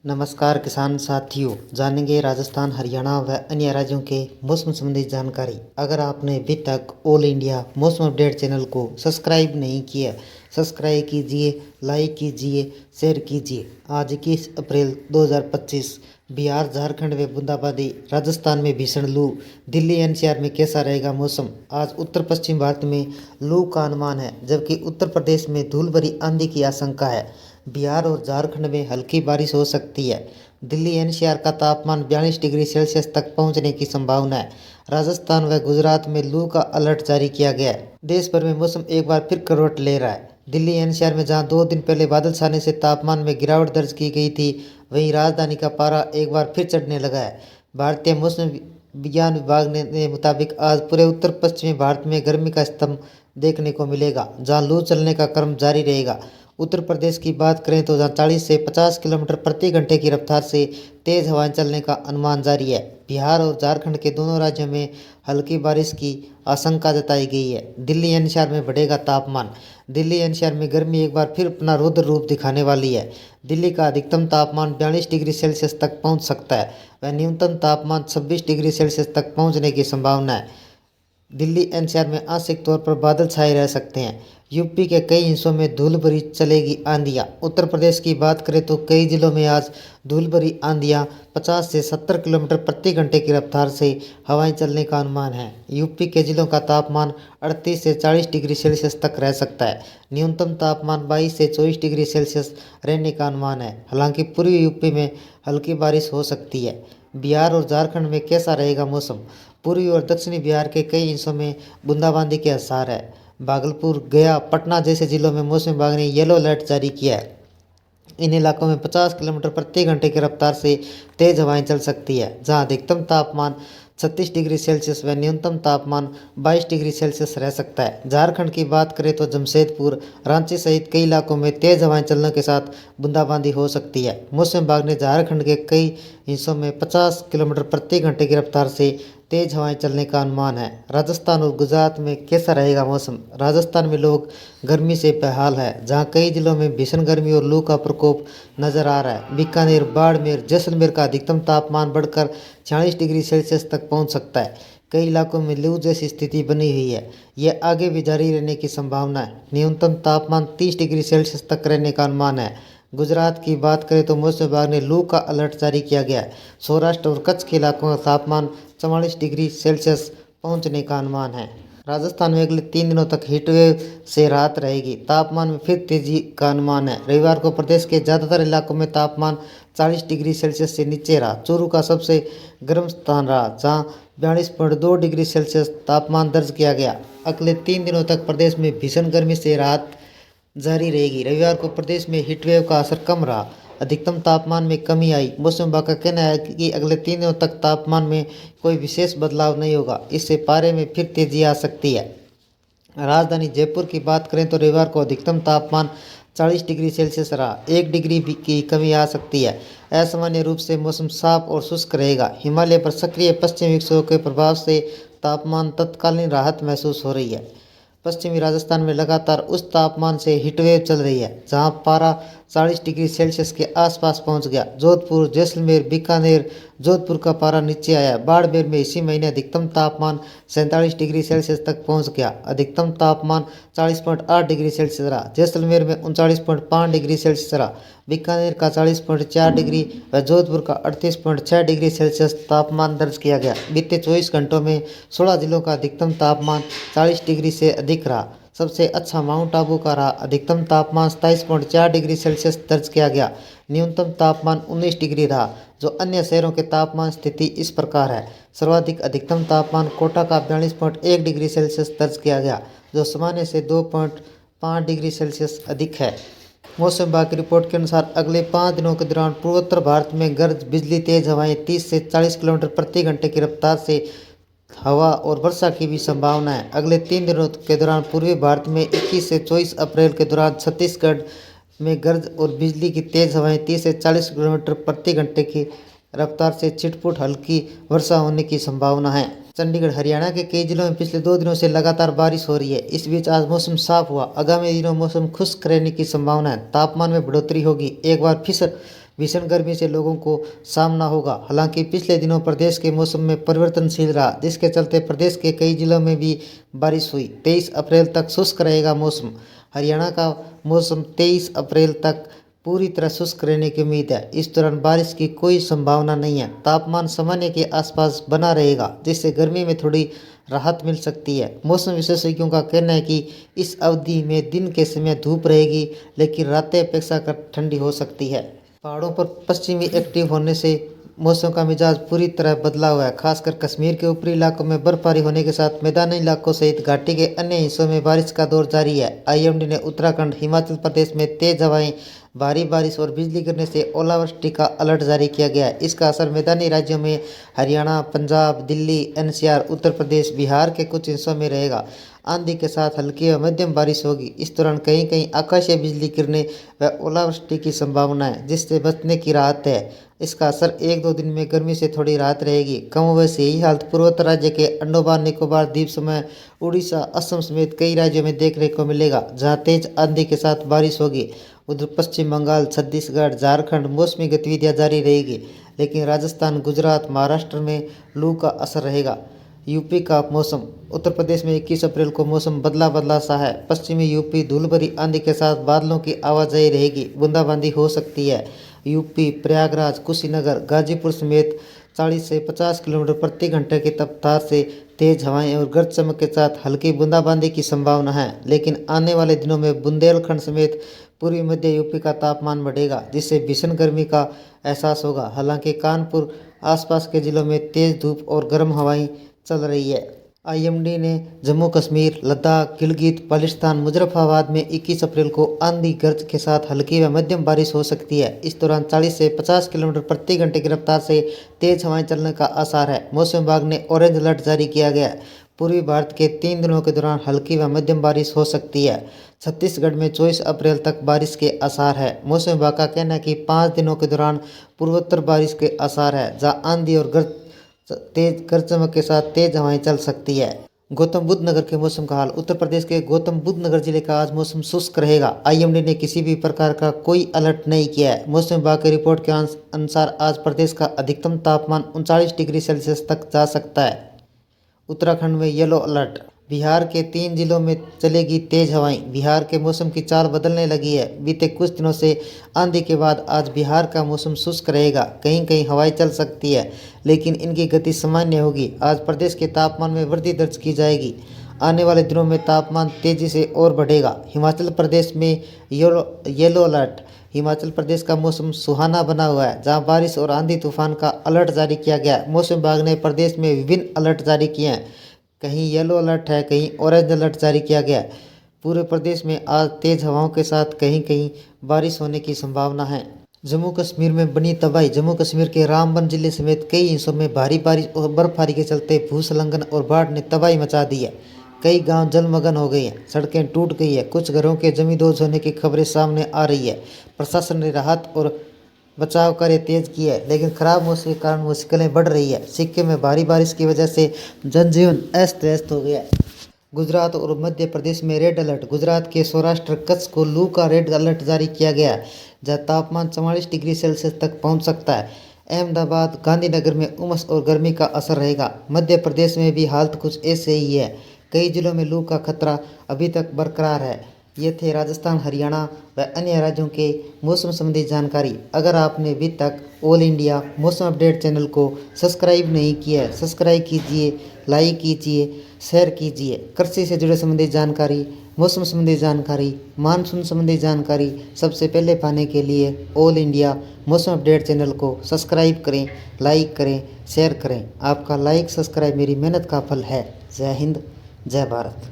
नमस्कार किसान साथियों, जानेंगे राजस्थान, हरियाणा व अन्य राज्यों के मौसम संबंधी जानकारी। अगर आपने अभी तक ऑल इंडिया मौसम अपडेट चैनल को सब्सक्राइब नहीं किया, सब्सक्राइब कीजिए, लाइक कीजिए, शेयर कीजिए। आज 21 अप्रैल 2025 बिहार, झारखंड में बूंदाबांदी, राजस्थान में भीषण लू, दिल्ली एनसीआर में कैसा रहेगा मौसम। आज उत्तर पश्चिम भारत में लू का अनुमान है, जबकि उत्तर प्रदेश में धूल भरी आंधी की आशंका है। बिहार और झारखंड में हल्की बारिश हो सकती है। दिल्ली एनसीआर का तापमान 42 डिग्री सेल्सियस तक पहुंचने की संभावना है। राजस्थान व गुजरात में लू का अलर्ट जारी किया गया है। देश भर में मौसम एक बार फिर करवट ले रहा है। दिल्ली एनसीआर में जहां 2 दिन पहले बादल छाने से तापमान में गिरावट दर्ज की गई थी, वहीं राजधानी का पारा एक बार फिर चढ़ने लगा है। भारतीय मौसम विज्ञान विभाग ने मुताबिक आज पूरे उत्तर पश्चिमी भारत में गर्मी का स्तंभ देखने को मिलेगा, जहां लू चलने का क्रम जारी रहेगा। उत्तर प्रदेश की बात करें तो जहाँ 40 से 50 किलोमीटर प्रति घंटे की रफ्तार से तेज हवाएं चलने का अनुमान जारी है। बिहार और झारखंड के दोनों राज्यों में हल्की बारिश की आशंका जताई गई है। दिल्ली एनसीआर में बढ़ेगा तापमान। दिल्ली एनसीआर में गर्मी एक बार फिर अपना रौद्र रूप दिखाने वाली है। दिल्ली का अधिकतम तापमान 42 डिग्री सेल्सियस तक पहुंच सकता है व न्यूनतम तापमान 26 डिग्री सेल्सियस तक पहुंचने की संभावना है। दिल्ली एनसीआर में आंशिक तौर पर बादल छाए रह सकते हैं। यूपी के कई हिस्सों में धूल भरी चलेगी आंधियां। उत्तर प्रदेश की बात करें तो कई जिलों में आज धूल भरी आंधियां 50 से 70 किलोमीटर प्रति घंटे की रफ्तार से हवाएं चलने का अनुमान है। यूपी के जिलों का तापमान 38 से 40 डिग्री सेल्सियस तक रह सकता है। न्यूनतम तापमान 22 से 24 डिग्री सेल्सियस रहने का अनुमान है। हालांकि पूर्वी यूपी में हल्की बारिश हो सकती है। बिहार और झारखंड में कैसा रहेगा मौसम। पूर्वी और दक्षिणी बिहार के कई हिस्सों में बूंदाबांदी के आसार है। भागलपुर, गया, पटना जैसे जिलों में मौसम विभाग ने येलो अलर्ट जारी किया है। इन इलाकों में 50 किलोमीटर प्रति घंटे की रफ्तार से तेज हवाएं चल सकती है, जहां अधिकतम तापमान 36 डिग्री सेल्सियस व न्यूनतम तापमान 22 डिग्री सेल्सियस रह सकता है। झारखंड की बात करें तो जमशेदपुर, रांची सहित कई इलाकों में तेज हवाएं चलने के साथ बूंदाबांदी हो सकती है। मौसम विभाग ने झारखंड के कई हिस्सों में 50 किलोमीटर प्रति घंटे की रफ्तार से तेज हवाएं चलने का अनुमान है। राजस्थान और गुजरात में कैसा रहेगा मौसम। राजस्थान में लोग गर्मी से बेहाल है, जहां कई जिलों में भीषण गर्मी और लू का प्रकोप नजर आ रहा है। बीकानेर, बाड़मेर, जैसलमेर का अधिकतम तापमान बढ़कर 46 डिग्री सेल्सियस तक पहुंच सकता है। कई इलाकों में लू जैसी स्थिति बनी हुई है। यह आगे भी जारी रहने की संभावना है। न्यूनतम तापमान 30 डिग्री सेल्सियस तक रहने का अनुमान है। गुजरात की बात करें तो मौसम विभाग ने लू का अलर्ट जारी किया गया है। सौराष्ट्र और कच्छ के इलाकों का तापमान 44 डिग्री सेल्सियस पहुंचने का अनुमान है। राजस्थान में अगले 3 दिनों तक हीटवेव से राहत रहेगी। तापमान में फिर तेजी का अनुमान है। रविवार को प्रदेश के ज़्यादातर इलाकों में तापमान 40 डिग्री सेल्सियस से नीचे रहा। चूरू का सबसे गर्म स्थान रहा, जहां 42.2 डिग्री सेल्सियस तापमान दर्ज किया गया। अगले 3 दिनों तक प्रदेश में भीषण गर्मी से राहत जारी रहेगी। रविवार को प्रदेश में हीटवेव का असर कम रहा, अधिकतम तापमान में कमी आई। मौसम विभाग का कहना है कि अगले 3 दिनों तक तापमान में कोई विशेष बदलाव नहीं होगा। इससे पारे में फिर तेजी आ सकती है। राजधानी जयपुर की बात करें तो रविवार को अधिकतम तापमान 40 डिग्री सेल्सियस रहा। 1 डिग्री की कमी आ सकती है। असामान्य रूप से मौसम साफ और शुष्क रहेगा। हिमालय पर सक्रिय पश्चिमी विक्षोभ के प्रभाव से तापमान तत्कालीन राहत महसूस हो रही है। पश्चिमी राजस्थान में लगातार उच्च तापमान से हीटवेव चल रही है, जहां पारा 40 डिग्री सेल्सियस के आसपास पहुंच गया। जोधपुर, जैसलमेर, बीकानेर, जोधपुर का पारा नीचे आया। बाड़मेर में इसी महीने अधिकतम तापमान 47 डिग्री सेल्सियस तक पहुंच गया। अधिकतम तापमान 40.8 डिग्री सेल्सियस रहा। जैसलमेर में 39.5 डिग्री सेल्सियस रहा। बीकानेर का 40.4 डिग्री व जोधपुर का 38.6 डिग्री सेल्सियस तापमान दर्ज किया गया। बीते 24 घंटों में 16 जिलों का अधिकतम तापमान 40 डिग्री से अधिक रहा। सबसे अच्छा माउंट आबू का रहा। अधिकतम तापमान 27.4 डिग्री सेल्सियस दर्ज किया गया। न्यूनतम तापमान 19 डिग्री रहा। जो अन्य शहरों के तापमान स्थिति इस प्रकार है। सर्वाधिक अधिकतम तापमान कोटा का 42.1 डिग्री सेल्सियस दर्ज किया गया, जो सामान्य से 2.5 डिग्री सेल्सियस अधिक है। मौसम विभाग की रिपोर्ट के अनुसार अगले 5 दिनों के दौरान पूर्वोत्तर भारत में गरज बिजली, तेज हवाएं 30 से 40 किलोमीटर प्रति घंटे की रफ्तार से हवा और वर्षा की भी संभावना है। अगले 3 दिनों के दौरान पूर्वी भारत में 21 से 24 अप्रैल के दौरान छत्तीसगढ़ में गरज और बिजली की तेज हवाएं 30 से 40 किलोमीटर प्रति घंटे की रफ्तार से छिटपुट हल्की वर्षा होने की संभावना है। चंडीगढ़, हरियाणा के कई जिलों में पिछले 2 दिनों से लगातार बारिश हो रही है। इस बीच आज मौसम साफ हुआ। आगामी दिनों मौसम खुश्क रहने की संभावना है। तापमान में बढ़ोतरी होगी। एक बार भीषण गर्मी से लोगों को सामना होगा। हालांकि पिछले दिनों प्रदेश के मौसम में परिवर्तनशील रहा, जिसके चलते प्रदेश के कई जिलों में भी बारिश हुई। 23 अप्रैल तक शुष्क रहेगा मौसम। हरियाणा का मौसम 23 अप्रैल तक पूरी तरह शुष्क रहने की उम्मीद है। इस दौरान बारिश की कोई संभावना नहीं है। तापमान सामान्य के आसपास बना रहेगा, जिससे गर्मी में थोड़ी राहत मिल सकती है। मौसम विशेषज्ञों का कहना है कि इस अवधि में दिन के समय धूप रहेगी, लेकिन रातें अपेक्षाकृत ठंडी हो सकती है। पहाड़ों पर पश्चिमी एक्टिव होने से मौसम का मिजाज पूरी तरह बदला हुआ है। खासकर कश्मीर के ऊपरी इलाकों में बर्फबारी होने के साथ मैदानी इलाकों सहित घाटी के अन्य हिस्सों में बारिश का दौर जारी है। आईएमडी ने उत्तराखंड, हिमाचल प्रदेश में तेज हवाएं, भारी बारिश और बिजली गिरने से ओलावृष्टि का अलर्ट जारी किया गया है। इसका असर मैदानी राज्यों में हरियाणा, पंजाब, दिल्ली, एनसीआर, उत्तर प्रदेश, बिहार के कुछ हिस्सों में रहेगा। आंधी के साथ हल्की व मध्यम बारिश होगी। इस दौरान कहीं कहीं आकाशीय बिजली गिरने व ओलावृष्टि की संभावना है, जिससे बचने की राहत है। इसका असर 1-2 दिन में गर्मी से थोड़ी राहत रहेगी। कमोबेश यही हालत पूर्वोत्तर राज्य के अंडोमान निकोबार द्वीप समूह, उड़ीसा, असम समेत कई राज्यों में देखने को मिलेगा, जहां तेज आंधी के साथ बारिश होगी। उधर पश्चिम बंगाल, छत्तीसगढ़, झारखंड मौसमी गतिविधियां जारी रहेगी, लेकिन राजस्थान, गुजरात, महाराष्ट्र में लू का असर रहेगा। यूपी का मौसम। उत्तर प्रदेश में 21 अप्रैल को मौसम बदला बदला सा है। पश्चिमी यूपी धूल भरी आंधी के साथ बादलों की आवाजाही रहेगी, बूंदाबांदी हो सकती है। यूपी, प्रयागराज, कुशीनगर, गाजीपुर समेत 40 से 50 किलोमीटर प्रति घंटे की रफ्तार से तेज हवाएं और गरज चमक के साथ हल्की बूंदाबांदी की संभावना है। लेकिन आने वाले दिनों में बुंदेलखंड समेत पूर्वी मध्य यूपी का तापमान बढ़ेगा, जिससे भीषण गर्मी का एहसास होगा। हालांकि कानपुर आसपास के जिलों में तेज धूप और गर्म हवाएं चल रही है। आईएमडी ने जम्मू कश्मीर, लद्दाख, गिलगित बाल्टिस्तान, मुजफ्फराबाद में 21 अप्रैल को आंधी गर्ज के साथ हल्की व मध्यम बारिश हो सकती है। इस दौरान 40 से 50 किलोमीटर प्रति घंटे की रफ्तार से तेज हवाएं चलने का आसार है। मौसम विभाग ने ऑरेंज अलर्ट जारी किया गया है। पूर्वी भारत के 3 दिनों के दौरान हल्की व मध्यम बारिश हो सकती है। छत्तीसगढ़ में 24 अप्रैल तक बारिश के आसार है। मौसम विभाग का कहना है कि 5 दिनों के दौरान पूर्वोत्तर बारिश के आसार है, जहाँ आंधी और गरज चमक के साथ तेज हवाएं चल सकती है। गौतम बुद्ध नगर के मौसम का हाल। उत्तर प्रदेश के गौतम बुद्ध नगर जिले का आज मौसम शुष्क रहेगा। आईएमडी ने किसी भी प्रकार का कोई अलर्ट नहीं किया है। मौसम विभाग की रिपोर्ट के अनुसार आज प्रदेश का अधिकतम तापमान 39 डिग्री सेल्सियस तक जा सकता है। उत्तराखंड में येलो अलर्ट। बिहार के 3 जिलों में चलेगी तेज हवाएं। बिहार के मौसम की चाल बदलने लगी है। बीते कुछ दिनों से आंधी के बाद आज बिहार का मौसम शुष्क रहेगा। कहीं कहीं हवाएं चल सकती है, लेकिन इनकी गति सामान्य होगी। आज प्रदेश के तापमान में वृद्धि दर्ज की जाएगी। आने वाले दिनों में तापमान तेजी से और बढ़ेगा। हिमाचल प्रदेश में येलो अलर्ट। हिमाचल प्रदेश का मौसम सुहाना बना हुआ है, जहां बारिश और आंधी तूफान का अलर्ट जारी किया गया है। मौसम विभाग ने प्रदेश में विभिन्न अलर्ट जारी किए हैं। कहीं येलो अलर्ट है, कहीं ऑरेंज अलर्ट जारी किया गया है। पूरे प्रदेश में आज तेज हवाओं के साथ कहीं कहीं बारिश होने की संभावना है। जम्मू कश्मीर में बनी तबाही। जम्मू कश्मीर के रामबन जिले समेत कई हिस्सों में भारी बारिश और बर्फबारी के चलते भूस्खलन और बाढ़ ने तबाही मचा दी है। कई गांव जलमग्न हो गए हैं, सड़कें टूट गई है, कुछ घरों के जमींदोज होने की खबरें सामने आ रही है। प्रशासन ने राहत और बचाव कार्य तेज किया है, लेकिन खराब मौसम के कारण मुश्किलें बढ़ रही है। सिक्किम में भारी बारिश की वजह से जनजीवन अस्त व्यस्त हो गया है। गुजरात और मध्य प्रदेश में रेड अलर्ट। गुजरात के सौराष्ट्र, कच्छ को लू का रेड अलर्ट जारी किया गया है, जहाँ तापमान 44 डिग्री सेल्सियस तक पहुंच सकता है। अहमदाबाद, गांधीनगर में उमस और गर्मी का असर रहेगा। मध्य प्रदेश में भी हालत कुछ ऐसे ही है। कई जिलों में लू का खतरा अभी तक बरकरार है। ये थे राजस्थान, हरियाणा व अन्य राज्यों के मौसम संबंधी जानकारी। अगर आपने अभी तक ऑल इंडिया मौसम अपडेट चैनल को सब्सक्राइब नहीं किया है, सब्सक्राइब कीजिए, लाइक कीजिए, शेयर कीजिए। कृषि से जुड़े संबंधी जानकारी, मौसम संबंधी जानकारी, मानसून संबंधी जानकारी सबसे पहले पाने के लिए ऑल इंडिया मौसम अपडेट चैनल को सब्सक्राइब करें, लाइक करें, शेयर करें। आपका लाइक सब्सक्राइब मेरी मेहनत का फल है। जय हिंद, जय भारत।